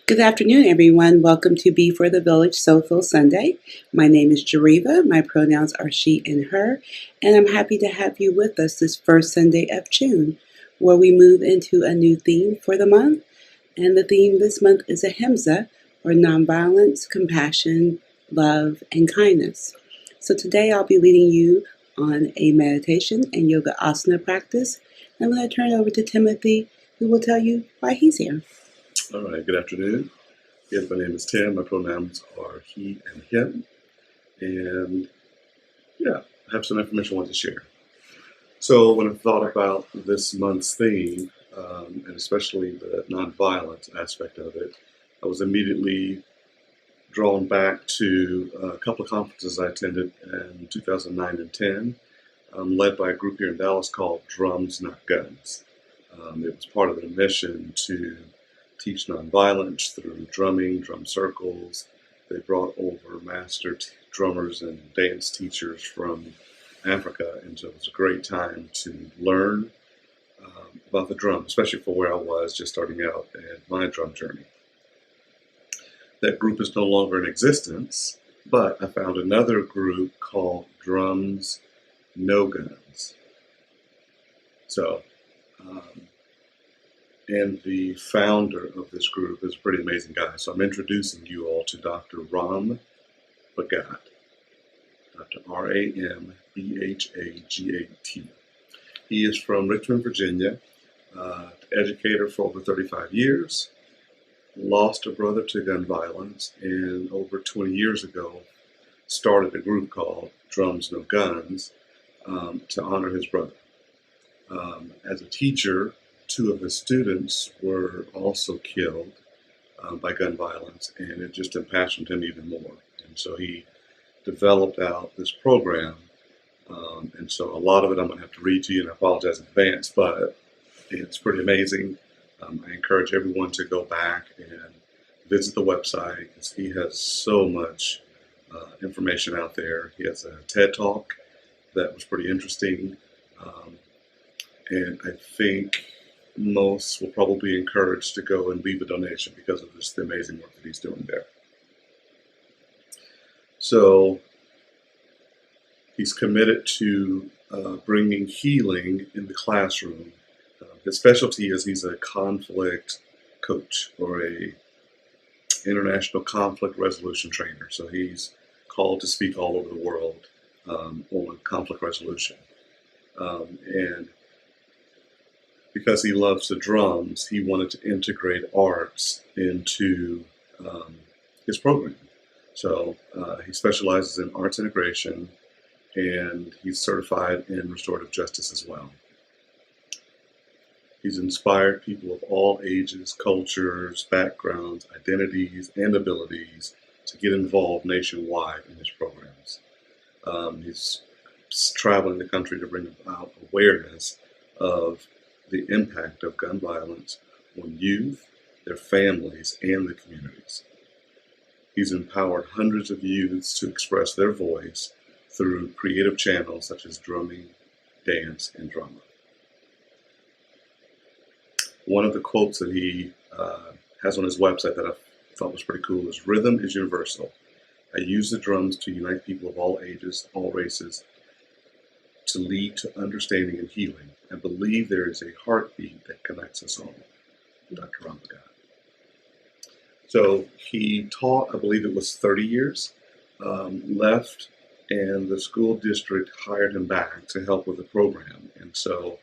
Good afternoon, everyone. Welcome to BeFortheVillage Soul-Filled Sunday. My name is Jariva. My pronouns are she and her, and I'm happy to have you with us this first Sunday of June, where we move into a new theme for the month. And the theme this month is ahimsa, or nonviolence, compassion, love, and kindness. So today I'll be leading you on a meditation and yoga asana practice. I'm going to turn it over to Timothy, who will tell you why he's here. All right, good afternoon. Yes, my name is Tim. My pronouns are he and him. And I have some information I want to share. So when I thought about this month's theme, and especially the nonviolence aspect of it, I was immediately drawn back to a couple of conferences I attended in 2009 and 10, led by a group here in Dallas called Drums, Not Guns. It was part of their mission to teach nonviolence through drumming, drum circles. They brought over master drummers and dance teachers from Africa, and so it was a great time to learn about the drum, especially for where I was just starting out in my drum journey. That group is no longer in existence, but I found another group called Drums, No Guns. And the founder of this group is a pretty amazing guy. So I'm introducing you all to Dr. Ram Bhagat, Dr. R-A-M-B-H-A-G-A-T. He is from Richmond, Virginia, educator for over 35 years, lost a brother to gun violence, and over 20 years ago started a group called Drums No Guns to honor his brother. As a teacher, 2 of his students were also killed by gun violence, and it just impassioned him even more. And so he developed out this program, and so a lot of it I'm going to have to read to you, and I apologize in advance, but it's pretty amazing. I encourage everyone to go back and visit the website, because he has so much information out there. He has a TED Talk that was pretty interesting, and I think most will probably be encouraged to go and leave a donation because of just the amazing work that he's doing there. So he's committed to bringing healing in the classroom. His specialty is he's a conflict coach, or a international conflict resolution trainer. So he's called to speak all over the world on conflict resolution. And because he loves the drums, he wanted to integrate arts into his program. So he specializes in arts integration, and he's certified in restorative justice as well. He's inspired people of all ages, cultures, backgrounds, identities, and abilities to get involved nationwide in his programs. He's traveling the country to bring about awareness of the impact of gun violence on youth, their families, and the communities. He's empowered hundreds of youths to express their voice through creative channels such as drumming, dance, and drama. One of the quotes that he has on his website that I thought was pretty cool is, "Rhythm is universal. I use the drums to unite people of all ages, all races, to lead to understanding and healing. I believe there is a heartbeat that connects us all." Dr. Ram Bhagat. So he taught, I believe it was 30 years, left, and the school district hired him back to help with the program. And so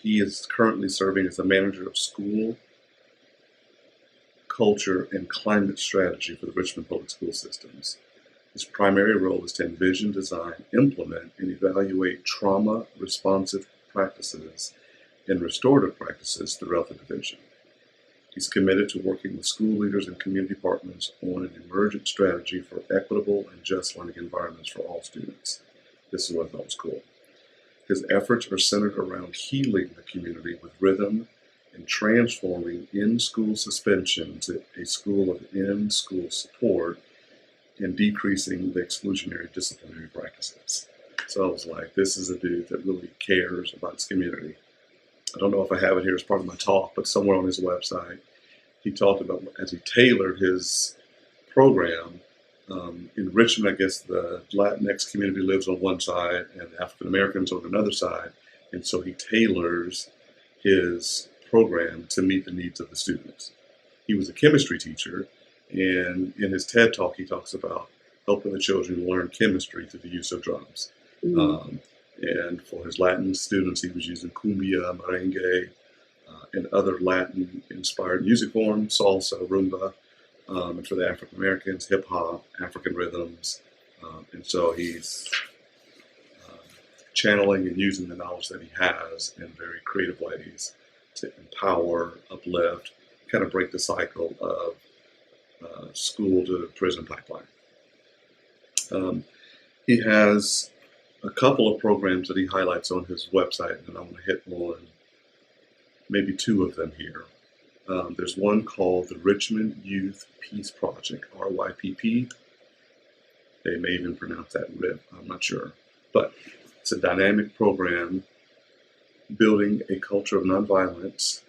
he is currently serving as the manager of school, culture, and climate strategy for the Richmond Public School Systems. His primary role is to envision, design, implement, and evaluate trauma-responsive practices and restorative practices throughout the division. He's committed to working with school leaders and community partners on an emergent strategy for equitable and just learning environments for all students. This is what I thought was cool. His efforts are centered around healing the community with rhythm and transforming in-school suspension to a school of in-school support, and decreasing the exclusionary disciplinary practices. So I was like, this is a dude that really cares about his community. I don't know if I have it here as part of my talk, but somewhere on his website, he talked about as he tailored his program. In Richmond, I guess the Latinx community lives on one side and African Americans on another side, and so he tailors his program to meet the needs of the students. He was a chemistry teacher, and in his TED Talk, he talks about helping the children learn chemistry through the use of drums. And for his Latin students, he was using cumbia, merengue, and other Latin-inspired music forms, salsa, rumba. And for the African Americans, hip hop, African rhythms. And so he's channeling and using the knowledge that he has in very creative ways to empower, uplift, kind of break the cycle of school to prison pipeline. He has a couple of programs that he highlights on his website, and I'm going to hit on maybe two of them here. There's one called the Richmond Youth Peace Project, RYPP. They may even pronounce that RIP, I'm not sure. But it's a dynamic program building a culture of nonviolence.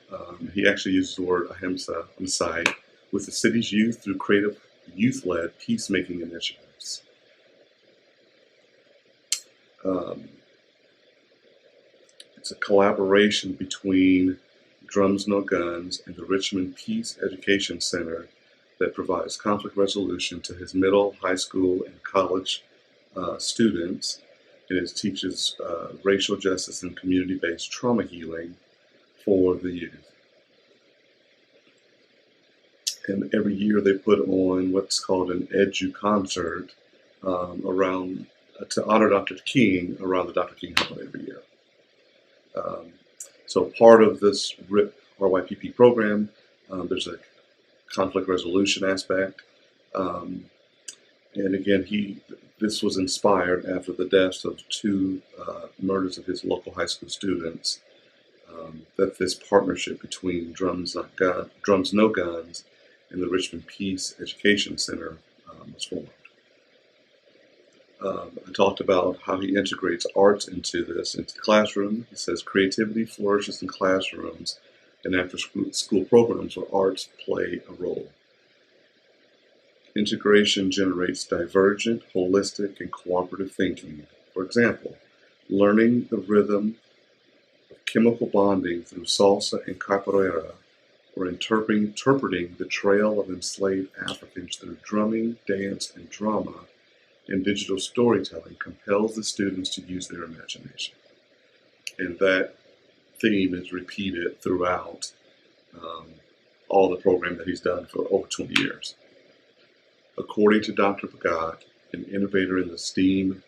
He actually uses the word ahimsa on the site with the city's youth through creative youth-led peacemaking initiatives. It's a collaboration between Drums No Guns and the Richmond Peace Education Center that provides conflict resolution to his middle, high school, and college students. And it teaches racial justice and community-based trauma healing for the youth. And every year they put on what's called an edu concert around to honor Dr. King around the Dr. King holiday every year. So part of this RIP RYPP program, there's a conflict resolution aspect. And again, this was inspired after the deaths of two murders of his local high school students, that this partnership between Drums No Guns and the Richmond Peace Education Center was formed. I talked about how he integrates arts into the classroom. He says creativity flourishes in classrooms and after school programs where arts play a role. Integration generates divergent, holistic, and cooperative thinking. For example, learning the rhythm of chemical bonding through salsa and capoeira, or interpreting the trail of enslaved Africans through drumming, dance, and drama, and digital storytelling compels the students to use their imagination. And that theme is repeated throughout all the program that he's done for over 20 years. According to Dr. Pagat, an innovator in STEAM,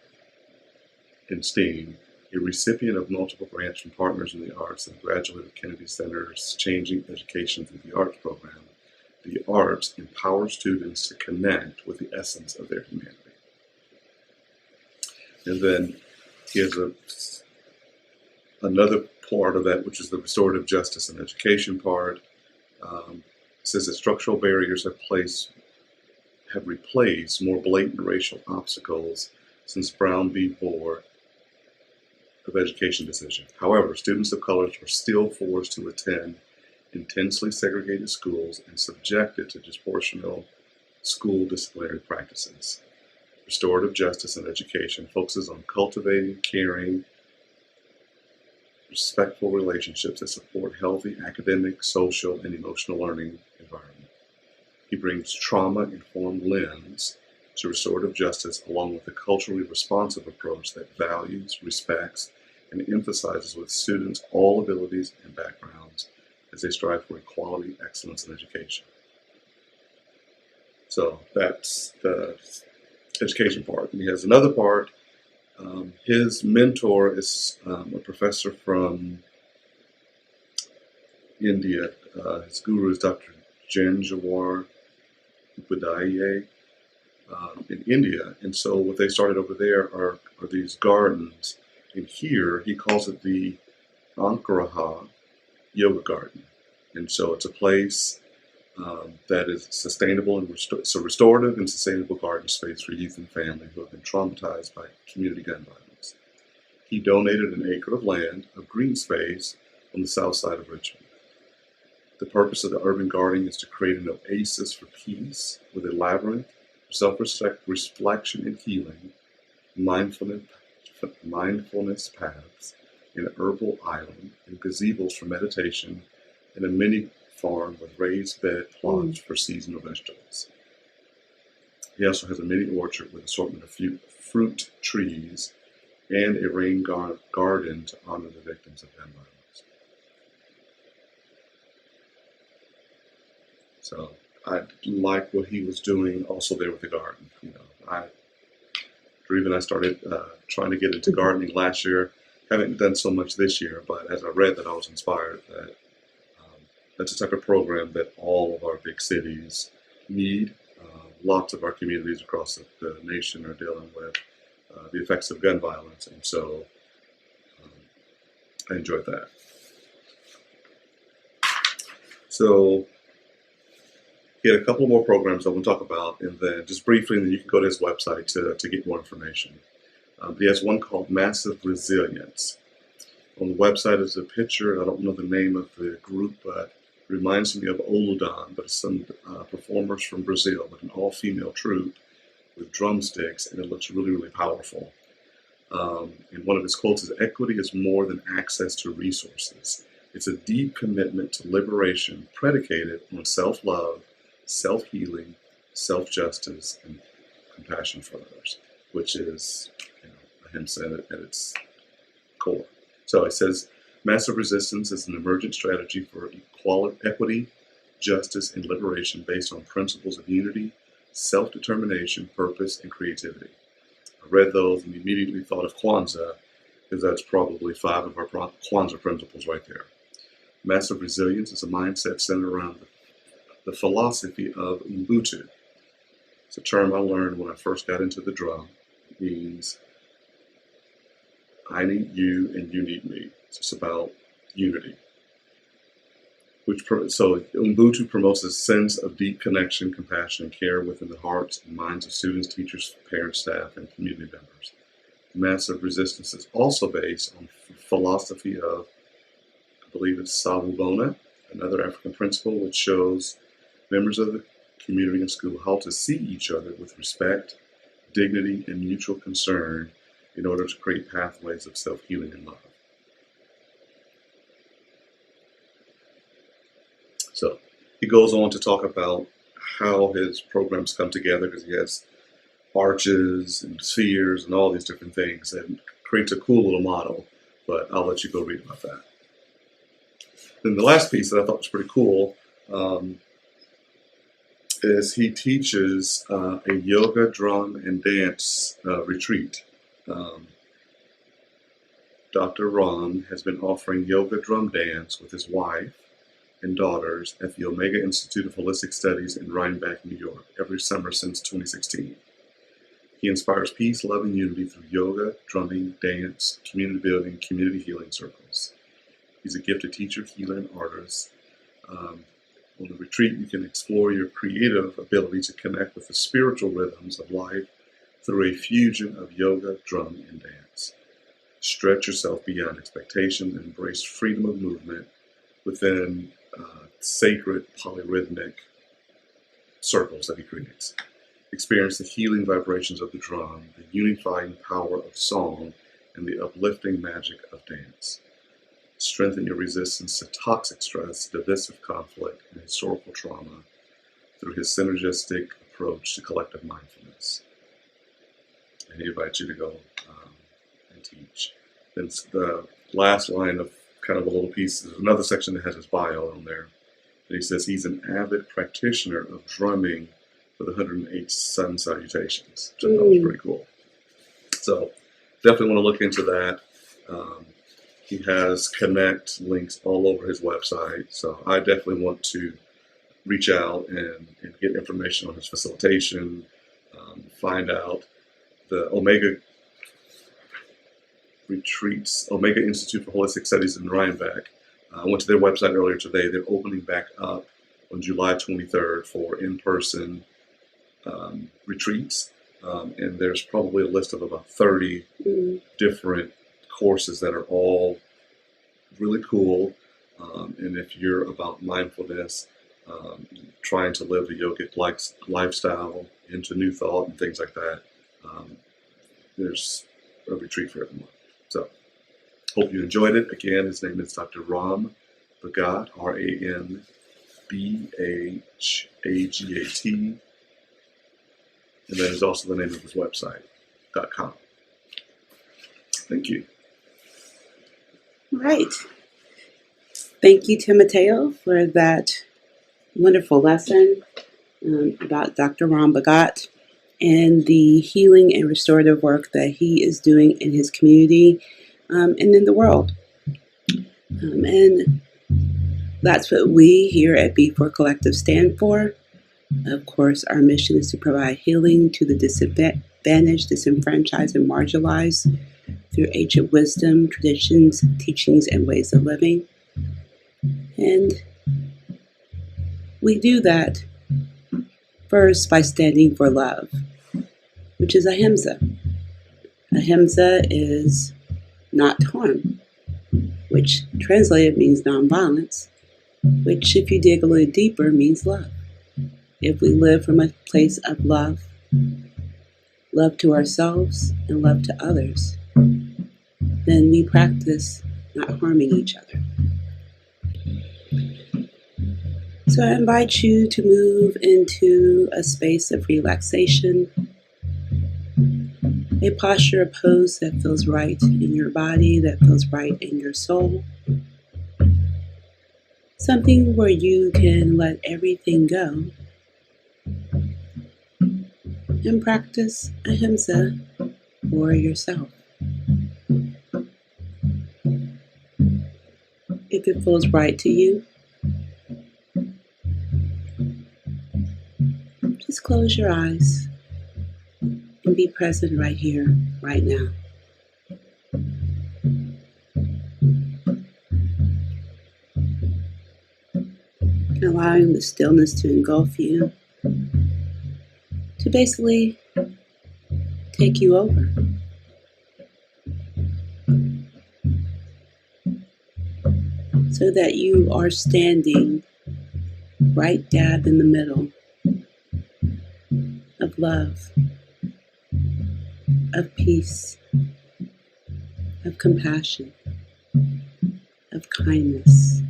a recipient of multiple grants from partners in the arts and graduate of Kennedy Center's Changing Education Through the Arts program, the arts empower students to connect with the essence of their humanity. And then he has another part of that, which is the restorative justice and education part. It says that structural barriers have replaced more blatant racial obstacles since Brown v. Board of Education decision. However, students of color are still forced to attend intensely segregated schools and subjected to disproportional school disciplinary practices. Restorative justice and education focuses on cultivating, caring, respectful relationships that support healthy academic, social, and emotional learning environment. He brings trauma-informed lens to restorative justice along with a culturally responsive approach that values, respects, and emphasizes with students all abilities and backgrounds as they strive for equality, excellence, and education. So that's the education part. And he has another part. His mentor is a professor from India. His guru is Dr. Janjawar Upadhyay in India. And so what they started over there are these gardens. And here he calls it the Ankaraha Yoga Garden. And so it's a place that is sustainable and so restorative and sustainable garden space for youth and family who have been traumatized by community gun violence. He donated an acre of land, of green space, on the south side of Richmond. The purpose of the urban gardening is to create an oasis for peace with a labyrinth of self-reflection and healing, mindfulness paths, an herbal island, and gazebos for meditation, and a mini farm with raised bed plots for seasonal vegetables. He also has a mini orchard with assortment of fruit trees and a rain garden to honor the victims of gun violence. So I like what he was doing also there with the garden. Drew and I started trying to get into gardening last year. Haven't done so much this year, but as I read that, I was inspired that that's the type of program that all of our big cities need. Lots of our communities across the nation are dealing with the effects of gun violence, and so I enjoyed that. So he had a couple more programs I want to talk about, and then just briefly, and then you can go to his website to get more information. He has one called Massive Resilience. On the website is a picture. I don't know the name of the group, but it reminds me of Oludan, but it's some performers from Brazil, but an all-female troupe with drumsticks, and it looks really, really powerful. And one of his quotes is, "Equity is more than access to resources. It's a deep commitment to liberation predicated on self-love, self-healing, self-justice, and compassion for others," which is, ahimsa at its core. So it says, "Massive resistance is an emergent strategy for equity, justice, and liberation based on principles of unity, self-determination, purpose, and creativity." I read those and immediately thought of Kwanzaa, because that's probably 5 of our Kwanzaa principles right there. Massive resilience is a mindset centered around the philosophy of Ubuntu. It's a term I learned when I first got into the drum. It means I need you and you need me. It's about unity. So Ubuntu promotes a sense of deep connection, compassion, and care within the hearts and minds of students, teachers, parents, staff, and community members. Massive resistance is also based on philosophy of, I believe it's Sawubona, another African principle which shows members of the community and school how to see each other with respect, dignity, and mutual concern in order to create pathways of self-healing and love. So he goes on to talk about how his programs come together, because he has arches and spheres and all these different things, and creates a cool little model, but I'll let you go read about that. Then the last piece that I thought was pretty cool is he teaches a yoga, drum, and dance retreat. Dr. Ram has been offering yoga drum dance with his wife and daughters at the Omega Institute of Holistic Studies in Rhinebeck, New York, every summer since 2016. He inspires peace, love, and unity through yoga, drumming, dance, community building, community healing circles. He's a gifted teacher, healer, and artist. On the retreat, you can explore your creative ability to connect with the spiritual rhythms of life through a fusion of yoga, drum, and dance. Stretch yourself beyond expectation and embrace freedom of movement within sacred polyrhythmic circles that he creates. Experience the healing vibrations of the drum, the unifying power of song, and the uplifting magic of dance. Strengthen your resistance to toxic stress, divisive conflict, and historical trauma through his synergistic approach to collective mindfulness. And he invites you to go and teach. Then the last line of kind of a little piece, there's another section that has his bio on there. And he says he's an avid practitioner of drumming for the 108 sun salutations, which I thought was pretty cool. So definitely want to look into that. He has connect links all over his website, so I definitely want to reach out and get information on his facilitation, find out the Omega retreats, Omega Institute for Holistic Studies in Rhinebeck. I went to their website earlier today. They're opening back up on July 23rd for in-person retreats, and there's probably a list of about 30 different courses that are all really cool, And if you're about mindfulness, trying to live a yogic lifestyle, into new thought and things like that, there's a retreat for everyone. So, hope you enjoyed it. Again, his name is Dr. Ram Bhagat, RAMBHAGAT. And that is also the name of his website, .com. Thank you. Right. Thank you, Timoteo, for that wonderful lesson about Dr. Ram Bhagat and the healing and restorative work that he is doing in his community and in the world. And that's what we here at BeFor Collective stand for. Of course, our mission is to provide healing to the disadvantaged, disenfranchised, and marginalized through ancient wisdom, traditions, teachings, and ways of living. And we do that first by standing for love, which is ahimsa. Ahimsa is not harm, which translated means nonviolence, which, if you dig a little deeper, means love. If we live from a place of love, love to ourselves and love to others, then we practice not harming each other. So I invite you to move into a space of relaxation, a posture, a pose that feels right in your body, that feels right in your soul. Something where you can let everything go and practice ahimsa for yourself. If it feels right to you, just close your eyes and be present right here, right now. Allowing the stillness to engulf you, to basically take you over. So that you are standing right dab in the middle of love, of peace, of compassion, of kindness,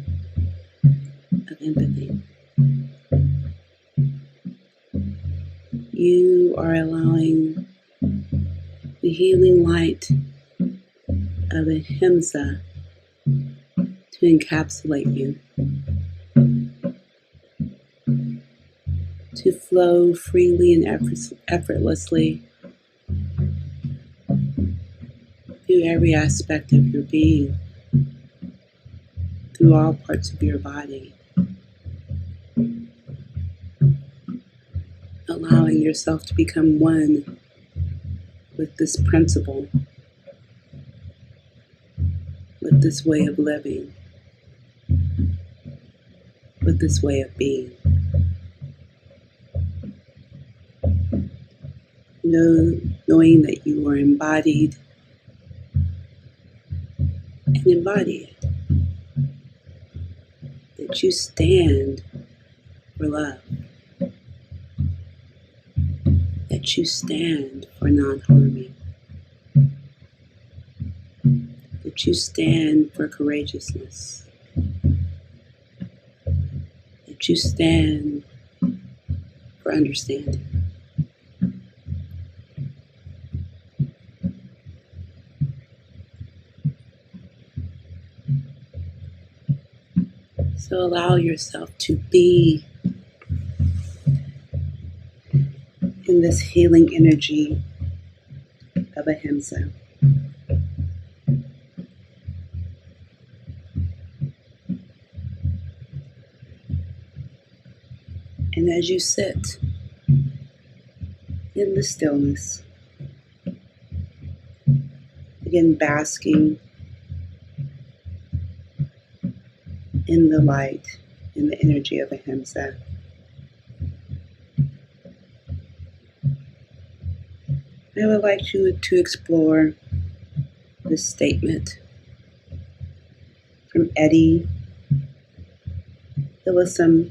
of empathy. You are allowing the healing light of ahimsa to encapsulate you, to flow freely and effortlessly through every aspect of your being, through all parts of your body, allowing yourself to become one with this principle, with this way of living, with this way of being. Knowing that you are embodied and embody it. That you stand for love. That you stand for non-harming. That you stand for courageousness. That you stand for understanding. So allow yourself to be in this healing energy of ahimsa. And as you sit in the stillness, begin basking in the light, in the energy of ahimsa. I would like you to explore this statement from Eddie Hillisum,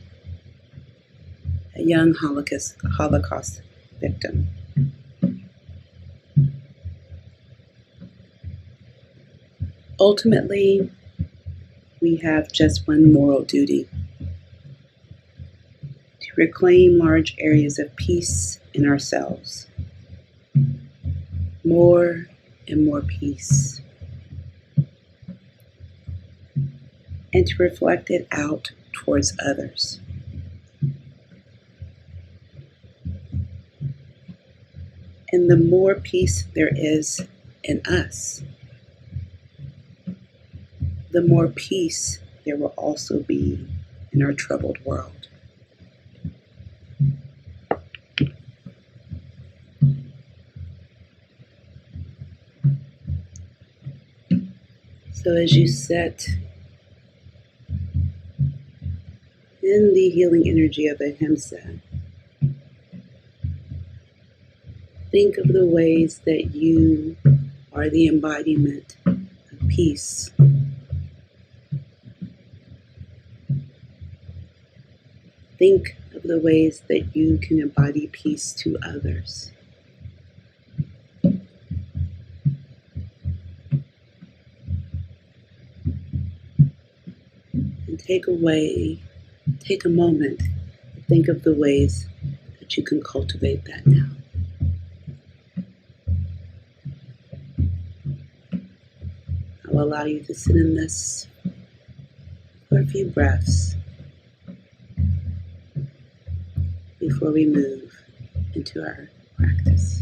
a young Holocaust victim. Ultimately, we have just one moral duty: to reclaim large areas of peace in ourselves. More and more peace. And to reflect it out towards others. And the more peace there is in us, the more peace there will also be in our troubled world. So as you sit in the healing energy of Ahimsa, think of the ways that you are the embodiment of peace. Think of the ways that you can embody peace to others. And take a moment to think of the ways that you can cultivate that now. I'll allow you to sit in this for a few breaths before we move into our practice.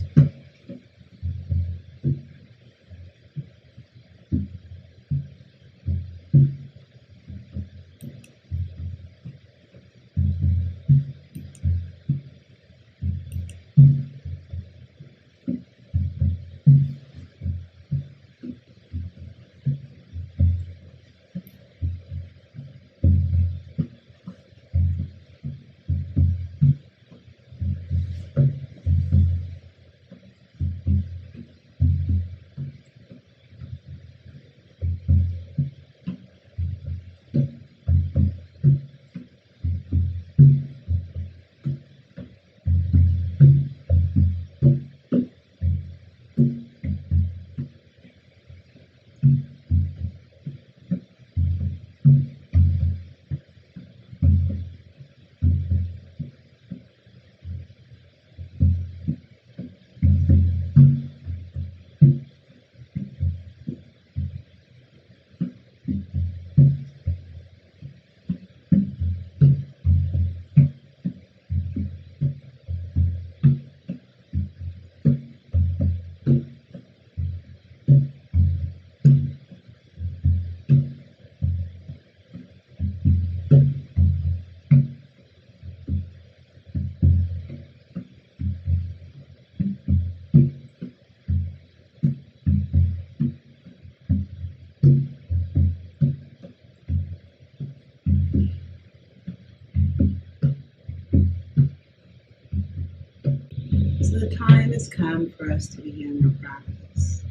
So the time has come for us to begin our practice.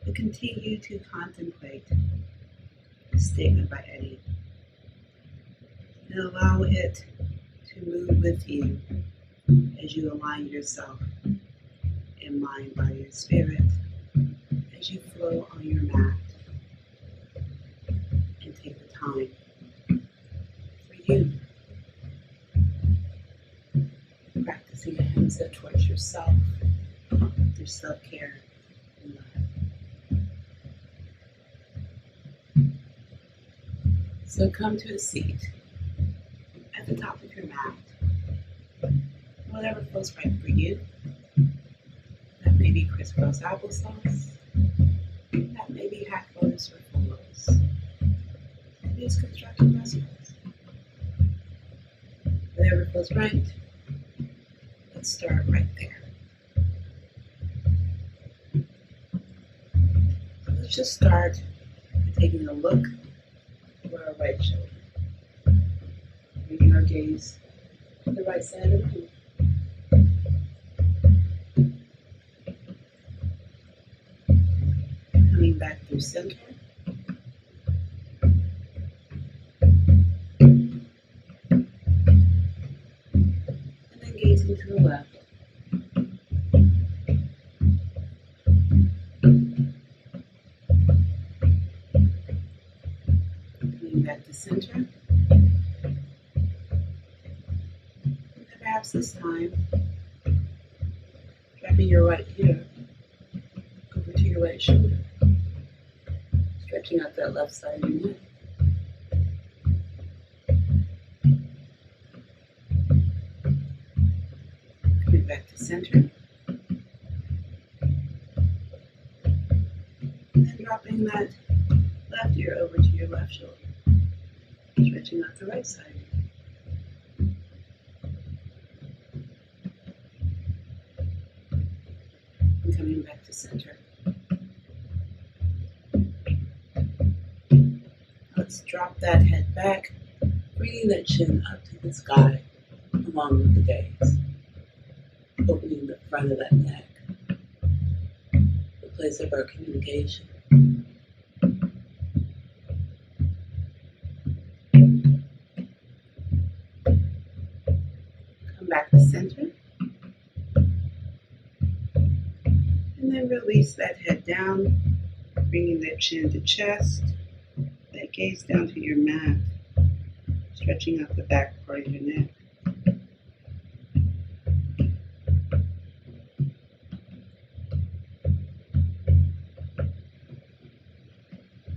To continue to contemplate the statement by Eddie and allow it to move with you as you align yourself in mind, body, and spirit as you flow on your mat and take the time for you. Practicing ahimsa towards yourself through self-care and love. So come to a seat at the top of your mat, whatever feels right for you. That may be crisscross applesauce, that may be hack lotus or full lotus. Maybe it's constructed muscles. Whatever feels right. Let's start right there. So let's just start by taking a look over our right shoulder. Bringing our gaze to the right side of the room. Coming back through center. twisting to the left. Coming back to center. And perhaps this time, dropping your right ear over to your right shoulder. Stretching out that left side of your neck. Coming back to center. And then dropping that left ear over to your left shoulder. Stretching out the right side. And coming back to center. Let's drop that head back, bringing that chin up to the sky along with the gaze. Opening the front of that neck, the place of our communication. Come back to center. And then release that head down, bringing that chin to chest, that gaze down to your mat, stretching out the back part of your neck.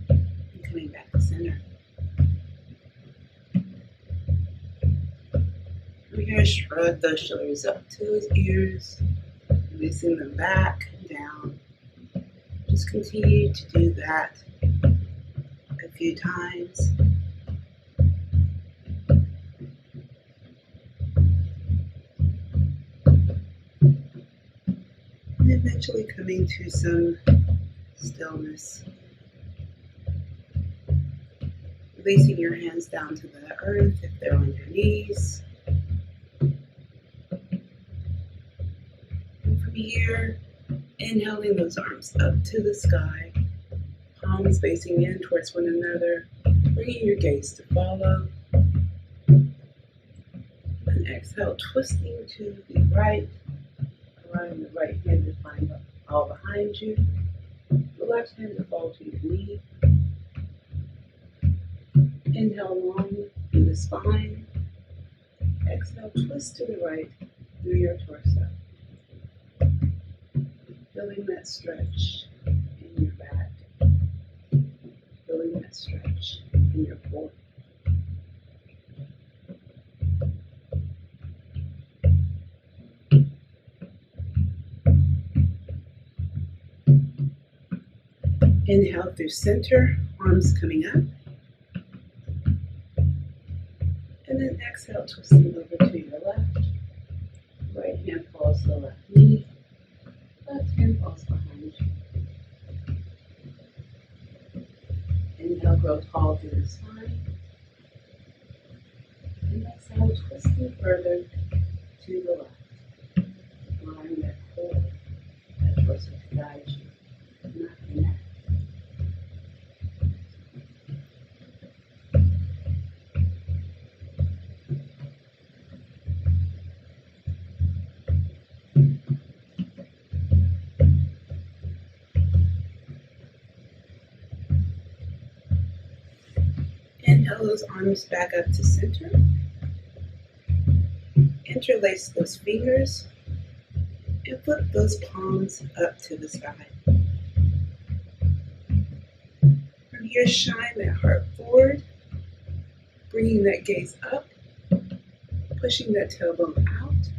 And coming back to center. We're going to shrug those shoulders up to his ears, releasing them back and down. Just continue to do that a few times. And eventually coming to some stillness. Releasing your hands down to the earth if they're on your knees. And from here, inhaling those arms up to the sky, palms facing in towards one another, bringing your gaze to follow. And exhale, twisting to the right, allowing the right hand to fall behind you, the left hand to fall to your knee. Inhale long through the spine. Exhale, twist to the right through your torso. Feeling that stretch in your back. Feeling that stretch in your core. Inhale through center, arms coming up. And then exhale, twisting over to your left. Right hand falls to the left knee. Left hand falls behind you. Inhale, grow tall through the spine. And exhale, twisting further to the left. Allowing that core, that torso to guide you, not your neck. Inhale those arms back up to center. Interlace those fingers and flip those palms up to the sky. From here, shine that heart forward, bringing that gaze up, pushing that tailbone out.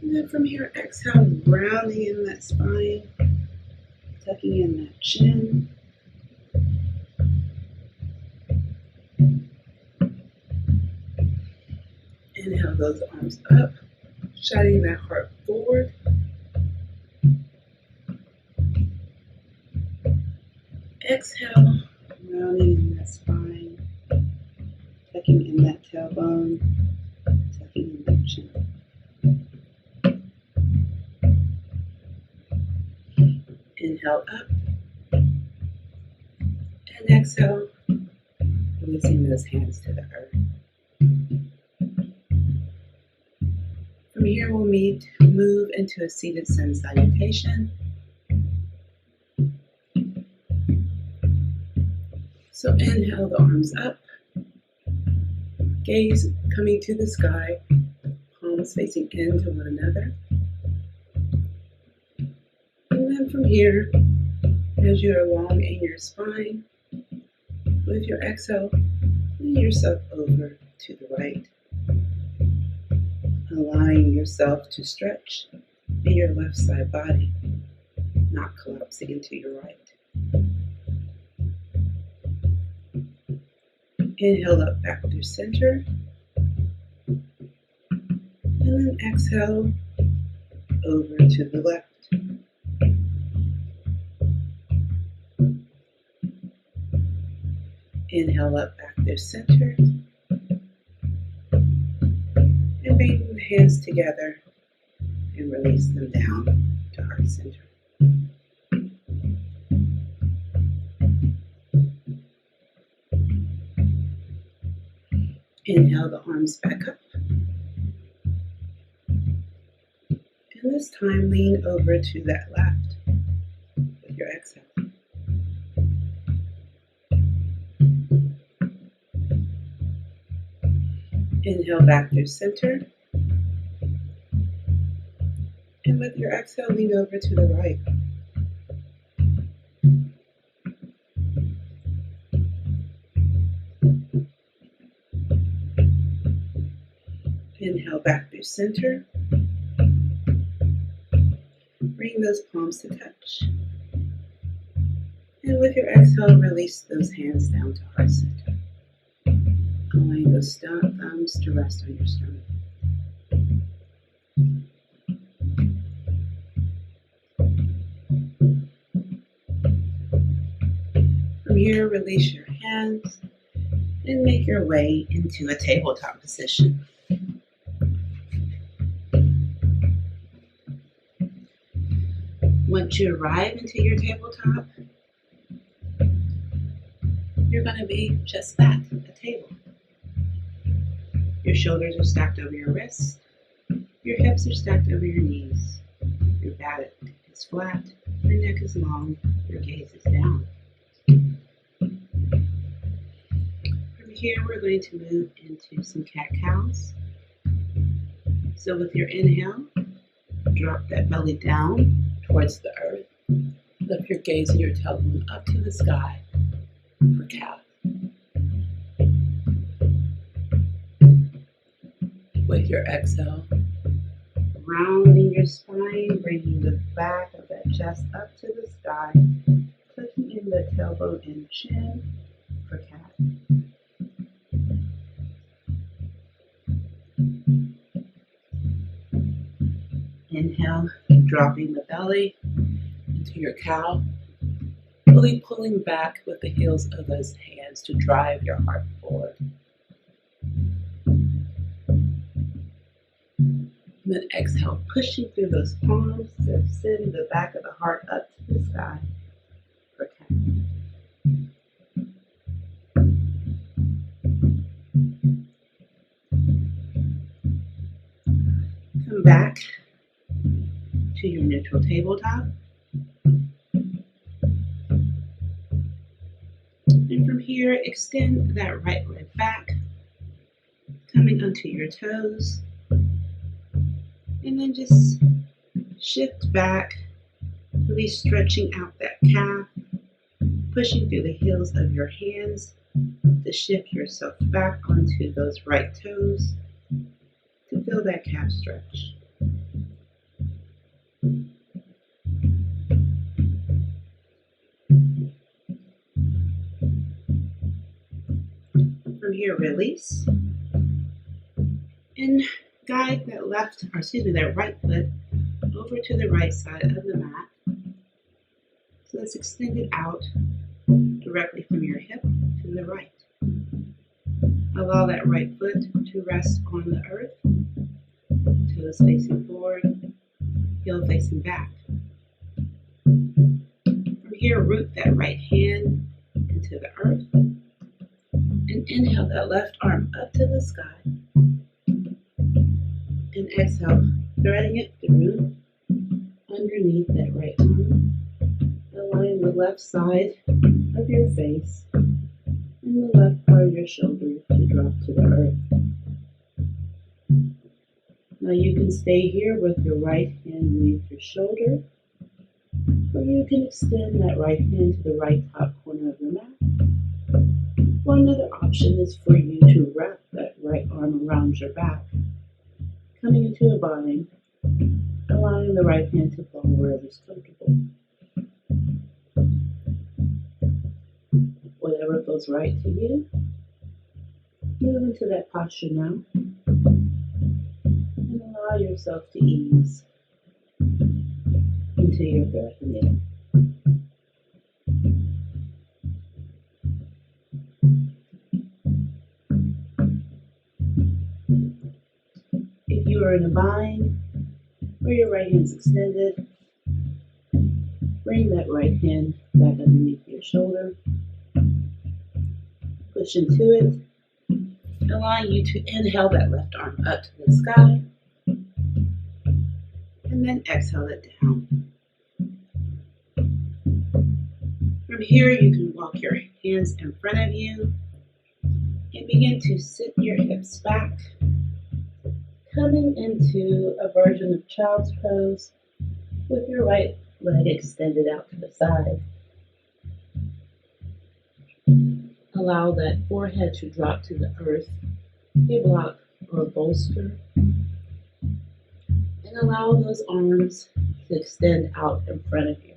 And then from here, exhale, rounding in that spine, tucking in that chin. Inhale those arms up, shining that heart forward. Exhale, rounding in that spine, tucking in that tailbone, tucking in that chin. Inhale up, and exhale, releasing those hands to the earth. From here, we'll move into a seated sun salutation. So inhale the arms up, gaze coming to the sky, palms facing into one another. And then from here, as you elongate your spine, with your exhale, lean yourself over to the right, allowing yourself to stretch in your left side body, not collapsing into your right. Inhale up back through center, and then exhale over to the left. Inhale up back through center, and bring the hands together and release them down to heart center. Inhale the arms back up. And this time lean over to that left with your exhale. Inhale back through center. And with your exhale, lean over to the right. Inhale back through center. Bring those palms to touch. And with your exhale, release those hands down to heart center. Allowing those thumbs to rest on your stomach. From here, release your hands and make your way into a tabletop position. Once you arrive into your tabletop, you're going to be just that, a table. Your shoulders are stacked over your wrists. Your hips are stacked over your knees. Your back is flat. Your neck is long. Your gaze is down. From here, we're going to move into some cat-cows. So with your inhale, drop that belly down towards the earth. Lift your gaze and your tailbone up to the sky for cow. With your exhale, rounding your spine, bringing the back of that chest up to the sky, tucking in the tailbone and chin for cat. Inhale, dropping the belly into your cow, really pulling back with the heels of those hands to drive your heart forward. And then exhale, pushing through those palms to send the back of the heart up to the sky for cat. Come back to your neutral tabletop. And from here, extend that right leg back, coming onto your toes. And then just shift back, really stretching out that calf, pushing through the heels of your hands to shift yourself back onto those right toes to feel that calf stretch. From here, release and guide that that right foot over to the right side of the mat. So let's extend it out directly from your hip to the right. Allow that right foot to rest on the earth, toes facing forward, heel facing back. From here, root that right hand into the earth and inhale that left arm up to the sky. And exhale, threading it through underneath that right arm, allowing the left side of your face and the left part of your shoulder to drop to the earth. Now you can stay here with your right hand beneath your shoulder, or you can extend that right hand to the right top corner of your mat. Or another option is for you to wrap that right arm around your back, coming into a bind, allowing the right hand to fall wherever is comfortable. Whatever feels right to you, move into that posture now and allow yourself to ease into your third knee. If you are in a bind or your right hand's extended, bring that right hand back underneath your shoulder. Push into it, allowing you to inhale that left arm up to the sky, and then exhale it down. From here, you can walk your hands in front of you and begin to sit your hips back, coming into a version of child's pose with your right leg extended out to the side. Allow that forehead to drop to the earth, a block or a bolster, and allow those arms to extend out in front of you.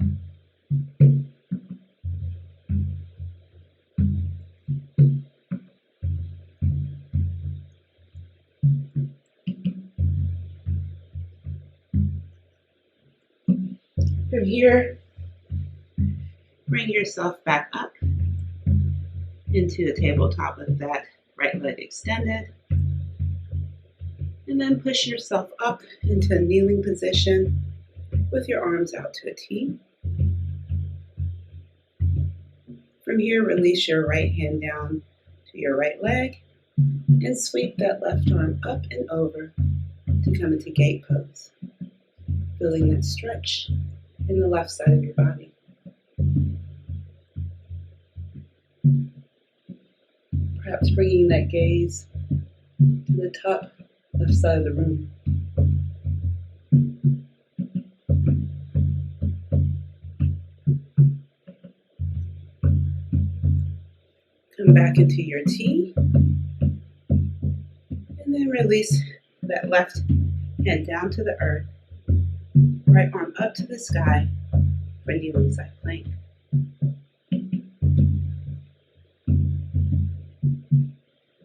From here, bring yourself back up into a tabletop with that right leg extended. And then push yourself up into a kneeling position with your arms out to a T. From here, release your right hand down to your right leg and sweep that left arm up and over to come into gate pose, feeling that stretch in the left side of your body. Perhaps bringing that gaze to the top left side of the room. Come back into your T, and then release that left hand down to the earth, right arm up to the sky for kneeling side plank.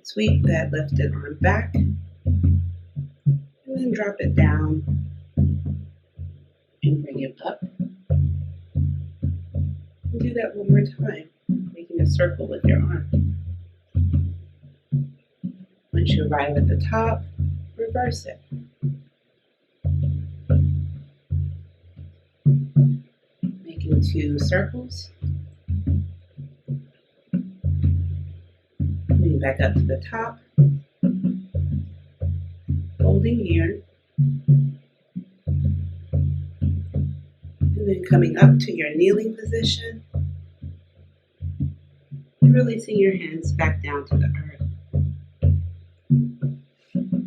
Sweep that lifted arm back, and then drop it down and bring it up. And do that one more time, making a circle with your arm. Once you arrive at the top, reverse it. Making 2 circles. Coming back up to the top. Holding here. And then coming up to your kneeling position. And releasing your hands back down to the earth.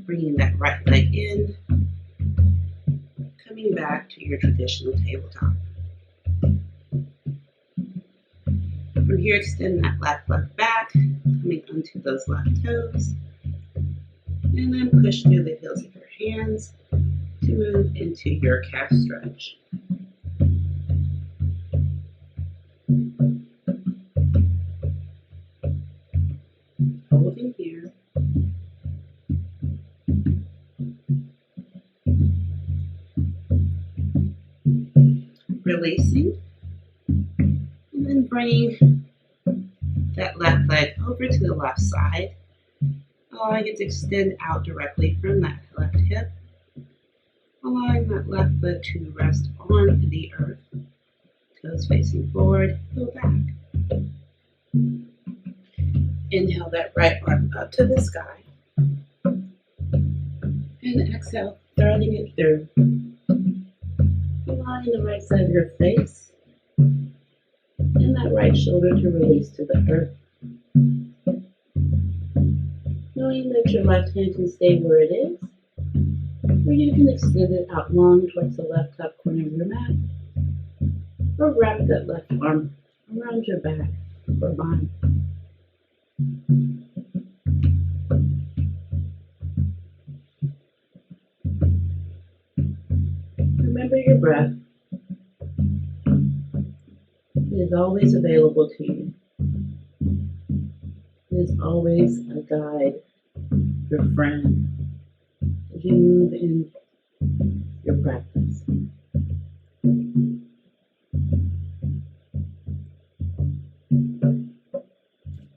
Bringing that right leg in. Coming back to your traditional tabletop. From here, extend that left leg back, coming onto those left toes. And then push through the heels of your hands to move into your calf stretch. Holding here. Releasing. And then bringing that left leg over to the left side, allowing it to extend out directly from that left hip, allowing that left leg to rest on the earth, toes facing forward, heel back. Inhale that right arm up to the sky, and exhale, threading it through, allowing the right side of your face and that right shoulder to release to the earth. Knowing that your left hand can stay where it is, or you can extend it out long towards the left top corner of your mat, or wrap that left arm around your back or bind. Remember your breath. It is always available to you. It is always a guide, your friend, as you move in your practice.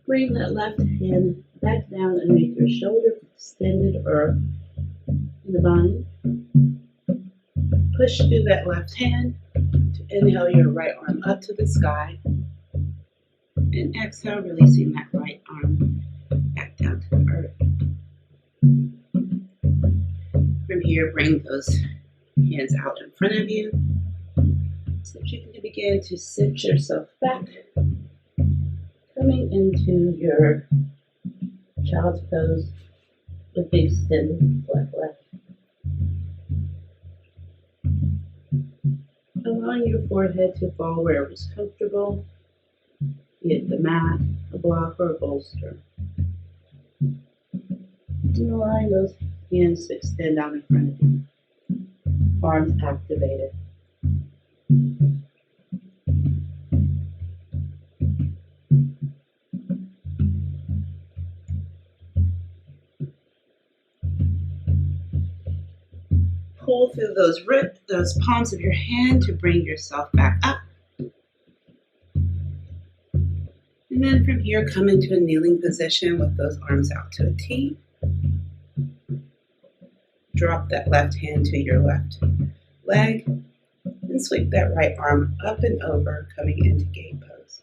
Bring that left hand back down underneath your shoulder, extended or in the bind. Push through that left hand to inhale your right arm up to the sky. And exhale, releasing that right arm back down to the earth. From here, bring those hands out in front of you so that you can begin to sit yourself back, coming into your child's pose with the extended left leg. Allowing your forehead to fall wherever is comfortable, be it the mat, a block, or a bolster. And allowing those hands to extend out in front of you. Arms activated. Pull through those palms of your hand to bring yourself back up. And then from here, come into a kneeling position with those arms out to a T. Drop that left hand to your left leg and sweep that right arm up and over, coming into gate pose.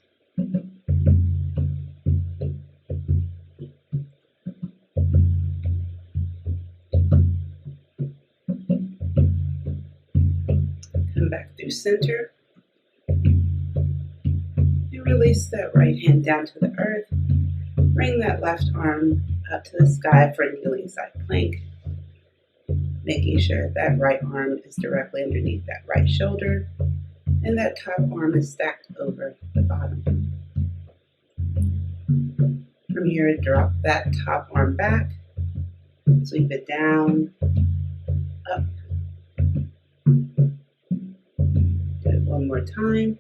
Come back through center. Release that right hand down to the earth. Bring that left arm up to the sky for a kneeling side plank. Making sure that right arm is directly underneath that right shoulder and that top arm is stacked over the bottom. From here, drop that top arm back. Sweep it down, up. Do it one more time.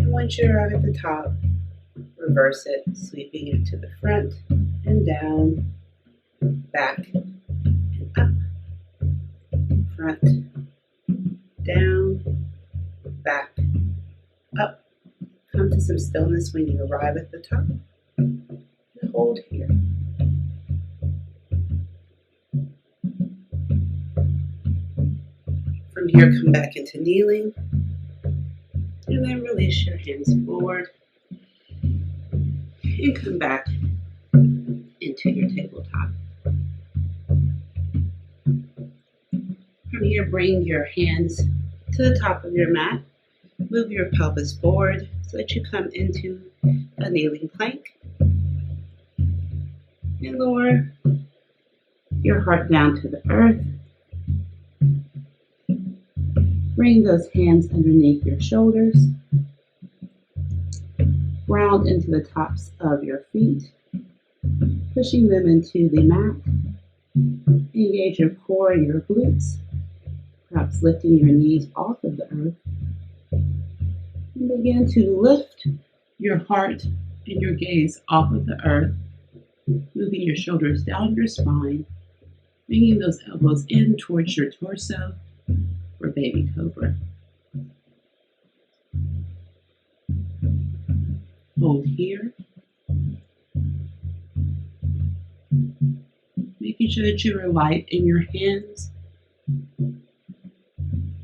Once you're out at the top, reverse it, sweeping it to the front and down, back and up, front, down, back, up. Come to some stillness when you arrive at the top and hold here. From here, come back into kneeling. And then release your hands forward and come back into your tabletop. From here, bring your hands to the top of your mat. Move your pelvis forward so that you come into a kneeling plank. And lower your heart down to the earth. Bring those hands underneath your shoulders. Ground into the tops of your feet, pushing them into the mat. Engage your core and your glutes, perhaps lifting your knees off of the earth. And begin to lift your heart and your gaze off of the earth, moving your shoulders down your spine, bringing those elbows in towards your torso for baby cobra. Hold here. Making sure that you are light in your hands.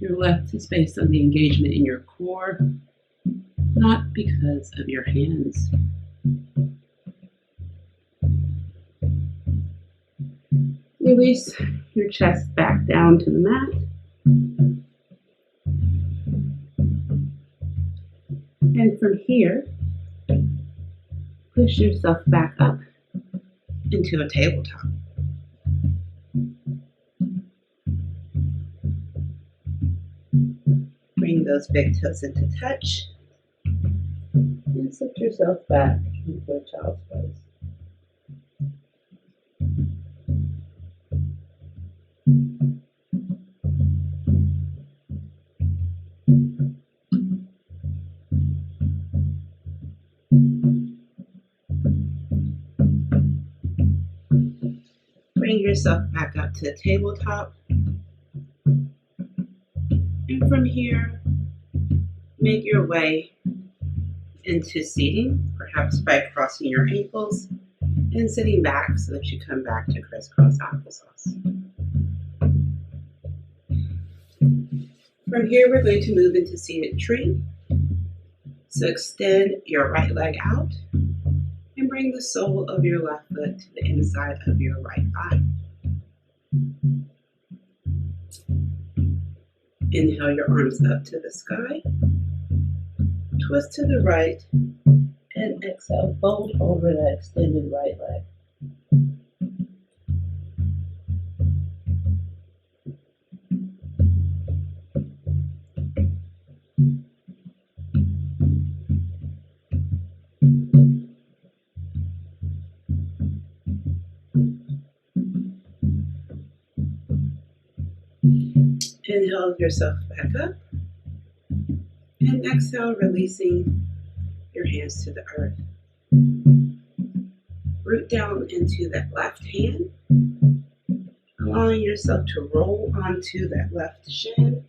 Your left is based on the engagement in your core, not because of your hands. Release your chest back down to the mat. And from here, push yourself back up into a tabletop. Bring those big toes into touch and sit yourself back into a child's pose. Bring yourself back up to the tabletop. And from here, make your way into seating, perhaps by crossing your ankles and sitting back so that you come back to crisscross applesauce. From here, we're going to move into seated tree. So extend your right leg out and bring the sole of your left foot to the inside of your right thigh. Inhale your arms up to the sky. Twist to the right and exhale, fold over that extended right leg. Inhale yourself back up and exhale, releasing your hands to the earth. Root down into that left hand, allowing yourself to roll onto that left shin,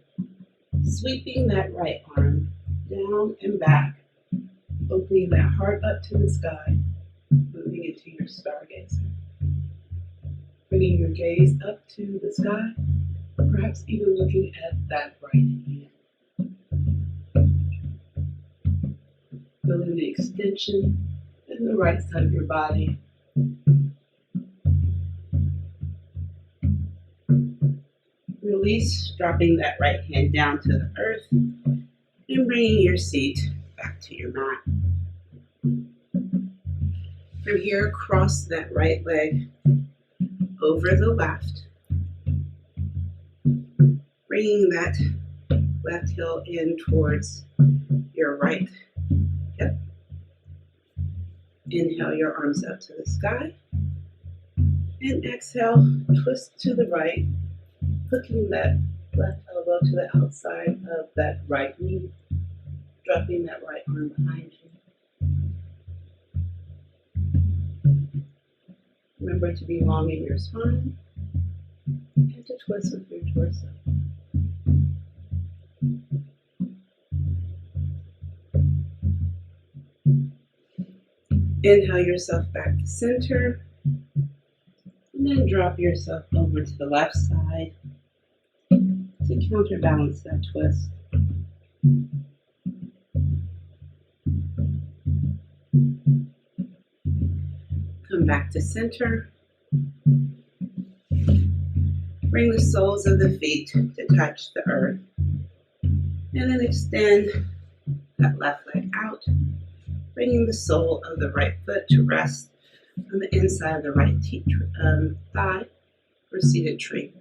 sweeping that right arm down and back, opening that heart up to the sky, moving into your stargazer. Bringing your gaze up to the sky, perhaps even looking at that right hand. Feeling the extension in the right side of your body. Release, dropping that right hand down to the earth and bringing your seat back to your mat. From here, cross that right leg over the left, bringing that left heel in towards your right hip. Inhale your arms up to the sky and exhale, twist to the right, hooking that left elbow to the outside of that right knee, dropping that right arm behind you. Remember to be long in your spine and to twist with your torso. Inhale yourself back to center, and then drop yourself over to the left side to counterbalance that twist. Come back to center. Bring the soles of the feet to touch the earth, and then extend that left leg out, bringing the sole of the right foot to rest on the inside of the right thigh for seated tree.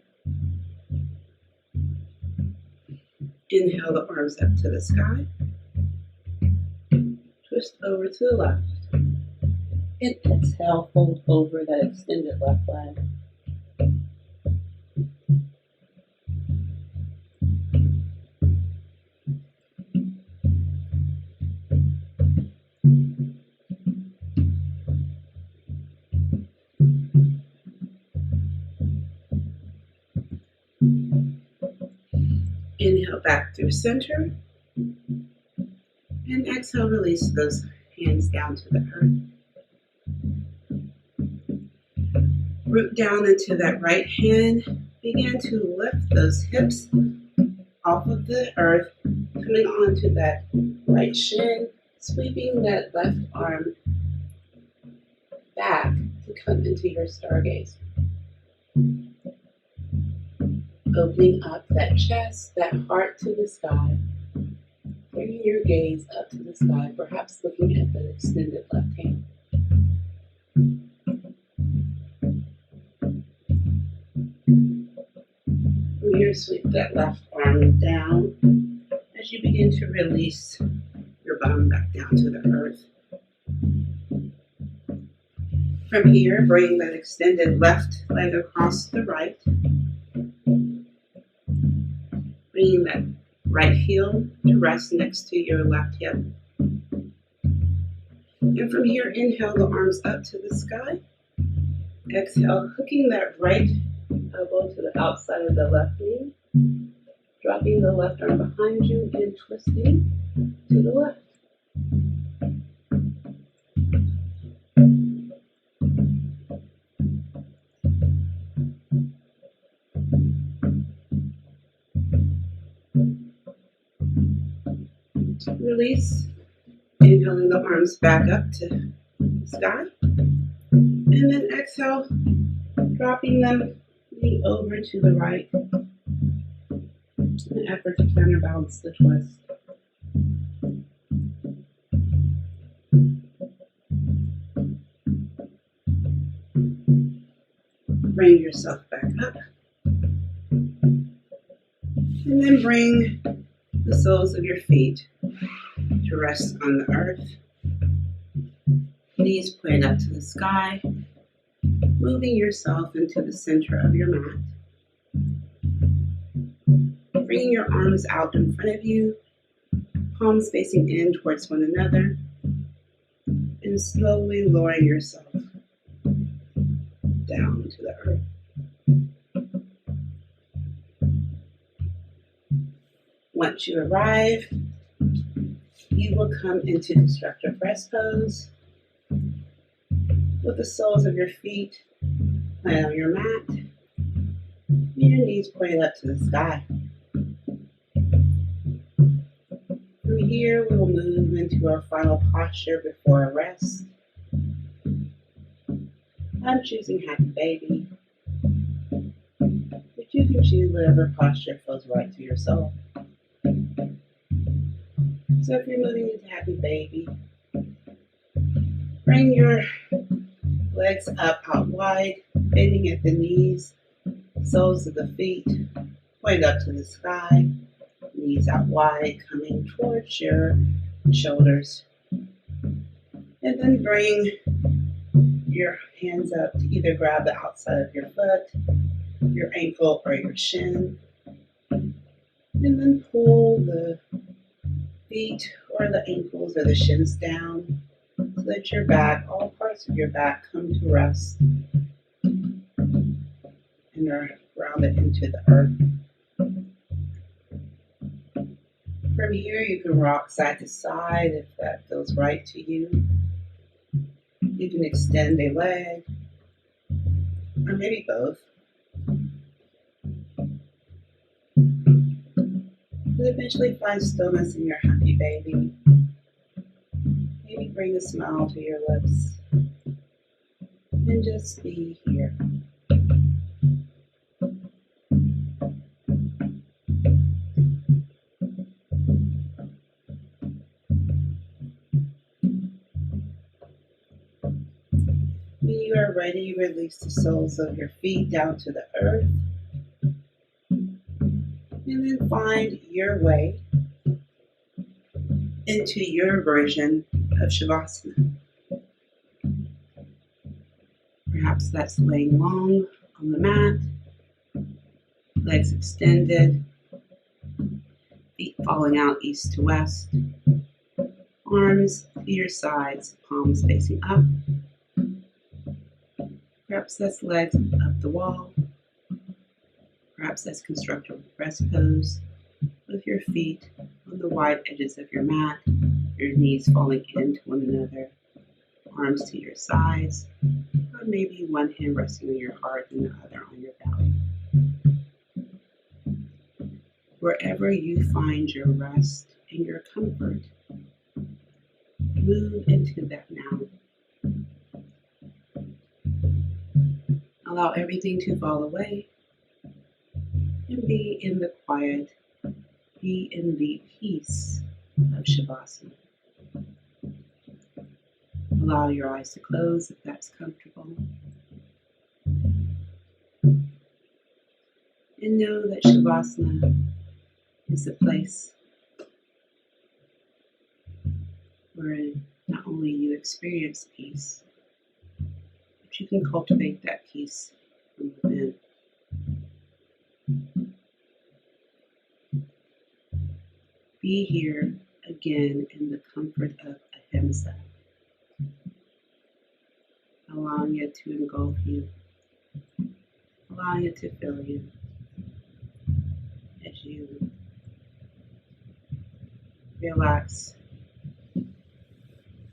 Inhale the arms up to the sky. Twist over to the left. And exhale, fold over that extended left leg. Inhale back through center. And exhale, release those hands down to the earth. Root down into that right hand. Begin to lift those hips off of the earth, coming onto that right shin, sweeping that left arm back to come into your stargaze. Opening up that chest, that heart to the sky. Bringing your gaze up to the sky, perhaps looking at the extended left hand. From here, sweep that left arm down as you begin to release your bum back down to the earth. From here, bring that extended left leg across the right. Bringing that right heel to rest next to your left hip. And from here, inhale the arms up to the sky. Exhale, hooking that right elbow to the outside of the left knee. Dropping the left arm behind you and twisting to the left. Release, inhaling the arms back up to the sky. And then exhale, dropping them lean over to the right in an effort to counterbalance the twist. Bring yourself back up. And then bring the soles of your feet to rest on the earth. Knees point up to the sky, moving yourself into the center of your mat. Bringing your arms out in front of you, palms facing in towards one another, and slowly lowering yourself down to the earth. Once you arrive, you will come into constructive rest pose with the soles of your feet planted on your mat, and your knees pointed up to the sky. From here, we will move into our final posture before a rest. I'm choosing Happy Baby, but you can choose whatever posture feels right to your soul. So if you're moving into Happy Baby, bring your legs up out wide, bending at the knees, soles of the feet point up to the sky, knees out wide, coming towards your shoulders. And then bring your hands up to either grab the outside of your foot, your ankle, or your shin. And then pull the feet or the ankles or the shins down so that your back, all parts of your back, come to rest and are grounded into the earth. From here, you can rock side to side if that feels right to you. You can extend a leg, or maybe both. But eventually find stillness in your Happy Baby. Maybe bring a smile to your lips and just be here. When you are ready, release the soles of your feet down to the earth. And then find your way into your version of Shavasana. Perhaps that's laying long on the mat, legs extended, feet falling out east to west, arms to your sides, palms facing up. Perhaps that's legs up the wall. Perhaps that's constructive rest pose with your feet on the wide edges of your mat, your knees falling into one another, arms to your sides, or maybe one hand resting on your heart and the other on your belly. Wherever you find your rest and your comfort, move into that now. Allow Allow everything to fall away and be in the quiet, be in the peace of Shavasana. Allow your eyes to close if that's comfortable. And know that Shavasana is a place where not only you experience peace, but you can cultivate that peace from within. Be here again in the comfort of ahimsa, allowing it to engulf you, allowing it to fill you as you relax,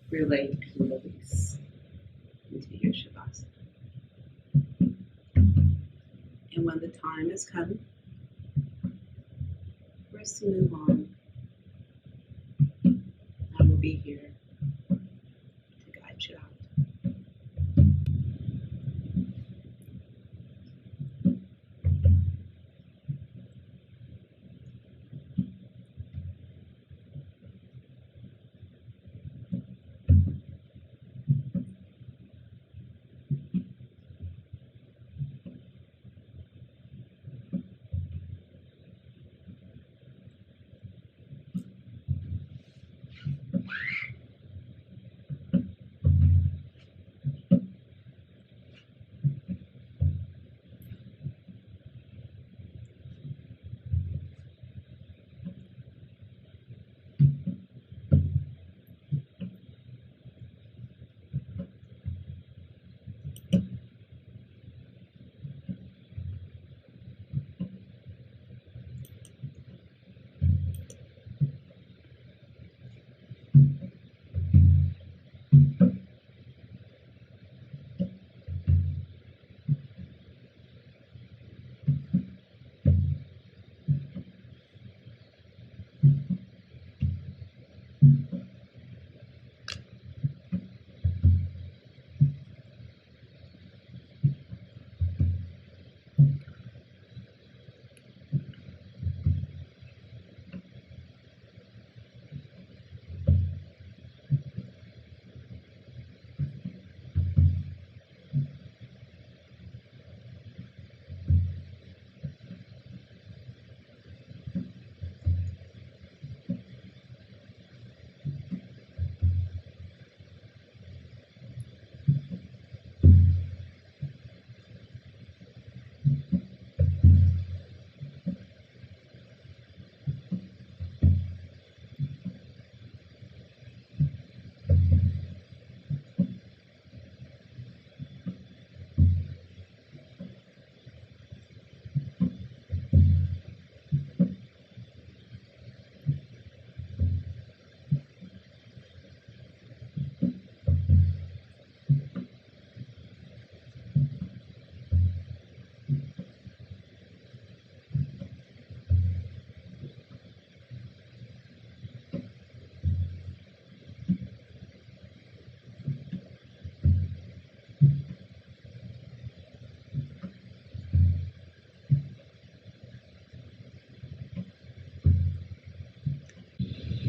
relate, and release into your Shavasana. And when the time has come for us to move on, I will be here to guide you out.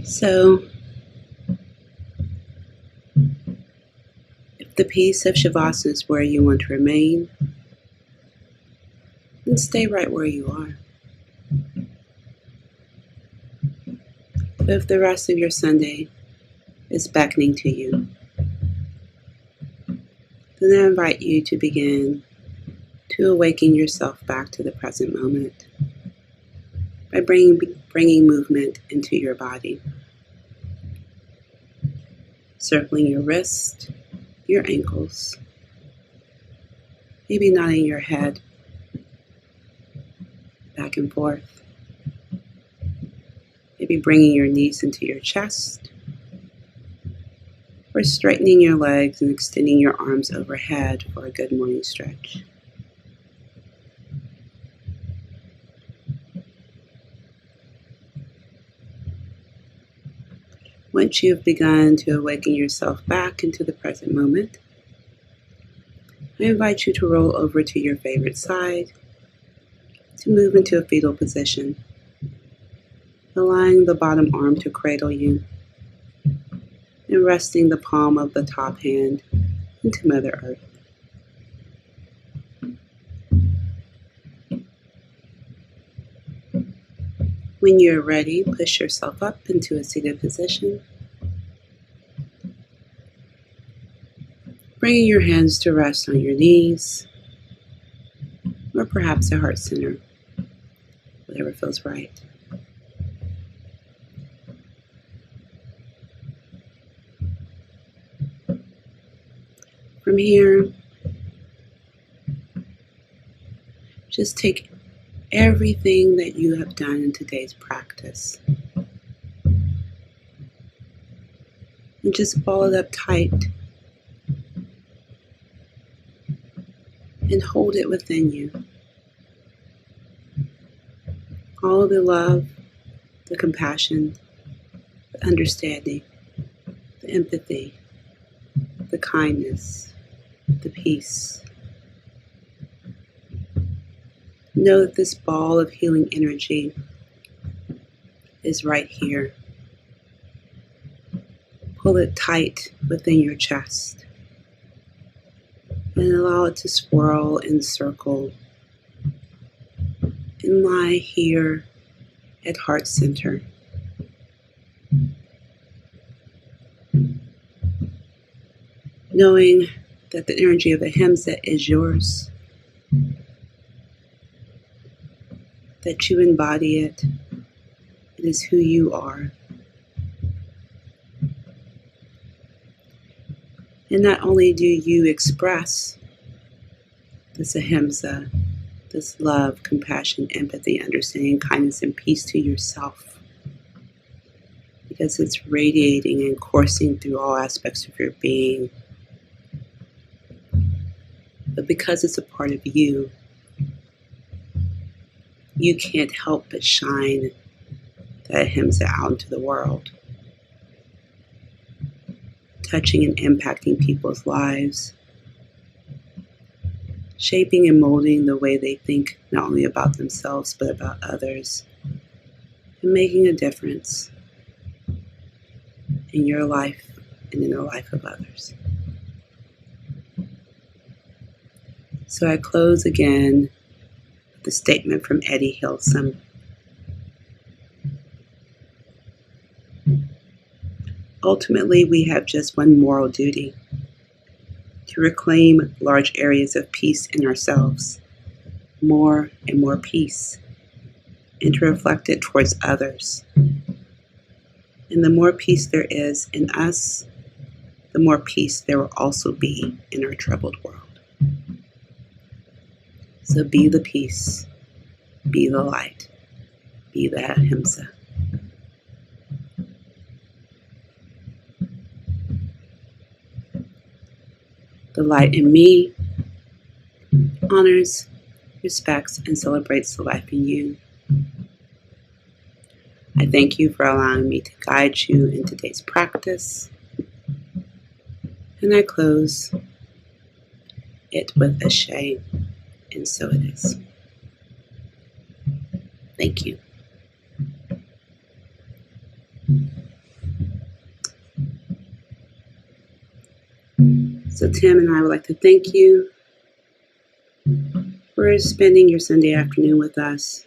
So, if the peace of Shavasana is where you want to remain, then stay right where you are. But if the rest of your Sunday is beckoning to you, then I invite you to begin to awaken yourself back to the present moment by bringing movement into your body. Circling your wrist, your ankles, maybe nodding your head back and forth, maybe bringing your knees into your chest, or straightening your legs and extending your arms overhead for a good morning stretch. Once you have begun to awaken yourself back into the present moment, I invite you to roll over to your favorite side, to move into a fetal position, allowing the bottom arm to cradle you, and resting the palm of the top hand into Mother Earth. When you're ready, push yourself up into a seated position, bringing your hands to rest on your knees, or perhaps at heart center, whatever feels right. From here, just take everything that you have done in today's practice and just ball it up tight and hold it within you. All the love, the compassion, the understanding, the empathy, the kindness, the peace. Know that this ball of healing energy is right here. Pull it tight within your chest and allow it to swirl and circle and lie here at heart center. Knowing that the energy of ahimsa is yours, that you embody it, it is who you are. And not only do you express this ahimsa, this love, compassion, empathy, understanding, kindness, and peace to yourself, because it's radiating and coursing through all aspects of your being, but because it's a part of you, you can't help but shine that ahimsa out into the world, touching and impacting people's lives, shaping and molding the way they think not only about themselves but about others, and making a difference in your life and in the life of others. So I close again with a statement from Eddie Hilson. Ultimately, we have just one moral duty: to reclaim large areas of peace in ourselves, more and more peace, and to reflect it towards others. And the more peace there is in us, the more peace there will also be in our troubled world. So be the peace, be the light, be the ahimsa. The light in me honors, respects, and celebrates the life in you. I thank you for allowing me to guide you in today's practice. And I close it with a shame, and so it is. Thank you. So Tim and I would like to thank you for spending your Sunday afternoon with us,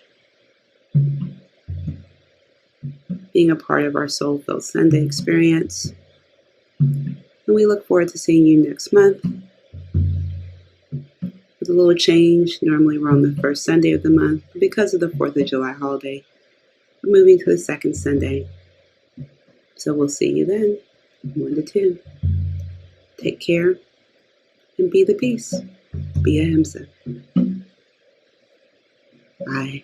being a part of our Soul-Filled Sunday experience. And we look forward to seeing you next month. With a little change, normally we're on the first Sunday of the month, but because of the 4th of July holiday, we're moving to the second Sunday. So we'll see you then, 1 to 2. Take care and be the peace. Be ahimsa. Bye.